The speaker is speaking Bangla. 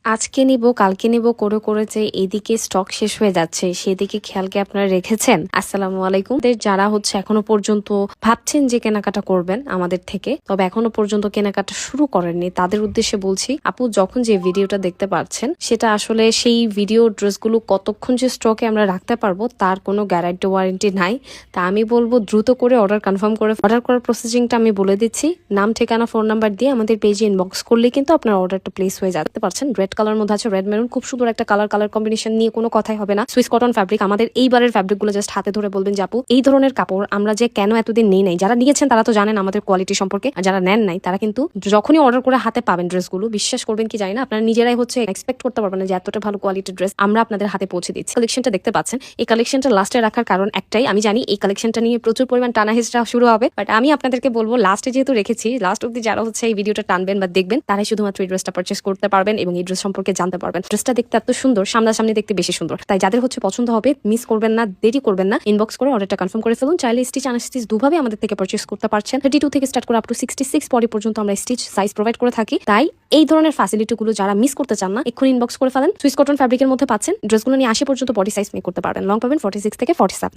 আজকে নিব কালকে নিব করে করে যে এদিকে স্টক শেষ হয়ে যাচ্ছে সেদিকে খেয়াল কি আপনারা রেখেছেন? আসসালামু আলাইকুম। যারা হচ্ছে এখনো পর্যন্ত ভাবছেন যে কেনাকাটা করবেন আমাদের থেকে, তবে এখনো পর্যন্ত কেনাকাটা শুরু করেননি, তাদের উদ্দেশ্যে বলছি, আপু যখন যে ভিডিওটা দেখতে পাচ্ছেন সেটা আসলে সেই ভিডিও ড্রেসগুলো কতক্ষণ যে স্টকে আমরা রাখতে পারবো তার কোনো গ্যারান্টি ওয়ারেন্টি নাই। তা আমি বলবো দ্রুত করে অর্ডার কনফার্ম করে অর্ডার করার প্রসেসিংটা আমি বলে দিচ্ছি। নাম, ঠিকানা, ফোন নাম্বার দিয়ে আমাদের পেজে ইনবক্স করলে কিন্তু আপনার অর্ডারটা প্লেস হয়ে যেতে পারছেন। রেড কালার মধ্যে আছে, রেড মেরুন, খুব সুন্দর একটা কালার কম্বিনেশন নিয়ে কোনো কথাই হবে না। সুইস কটন ফ্যাব্রিক, আমাদের এইবারের ফ্যাব্রিকগুলো জাস্ট হাতে ধরে বলবেন যে আপু এই ধরনের কাপড় আমরা যে কেন এতদিন নেই নাই। যারা নিয়েছেন তারা তো জানেন আমাদের কোয়ালিটি সম্পর্কে, আর যারা নেন নাই তারা কিন্তু যখনই অর্ডার করে হাতে পাবেন ড্রেসগুলো, বিশ্বাস করবেন কি জানি না, আপনারা নিজেরাই হচ্ছে এক্সপেক্ট করতে পারবেন না যে এতটা ভালো কোয়ালিটির ড্রেস আমরা আপনাদের হাতে পৌঁছে দিচ্ছি। কালেকশনটা দেখতে পাচ্ছেন, এই কালেকশনটা লাস্টে রাখার কারণ একটাই, আমি জানি এই কালেকশনটা নিয়ে প্রচুর পরিমাণ টানা হিসটা শুরু হবে, বাট আমি আপনাদেরকে বলবো লাস্টে যেহেতু রেখেছি, লাস্ট অব্দি যারা হচ্ছে এই ভিডিওটা টানবেন বা দেখবেন তারাই শুধুমাত্র এই ড্রেসটা পারচেস করতে পারবেন এবং এই ড্রেস সম্পর্কে জানতে পারবেন। ড্রেসটা দেখতে এত সুন্দর, সামনাসামনি দেখতে বেশি সুন্দর, তাই যাদের হচ্ছে পছন্দ হবে মিস করবেন না, দেরি করবেন না, ইনবক্স করে অর্ডারটা কনফার্ম করে ফেলুন। চাইলে স্টিচ আনস্টিচ দুভাবে আমাদের থেকে পারচেস করতে পারছেন। 32 থেকে স্টার্ট করে আপ টু 66 বডি পর্যন্ত আমরা স্টিচ সাইজ প্রোভাইড করে থাকি। তাই এই ধরনের ফ্যাসিলিটিগুলো যারা মিস করতে চান না, এক্ষুনি ইনবক্স করে ফেলেন। সুইস কটন ফ্যাব্রিকের মধ্যে পাচ্ছেন, ড্রেসগুলো নিয়ে 80 পর্যন্ত বডি সাইজ মেক করতে পারবেন। লং পাবেন 46 থেকে 47।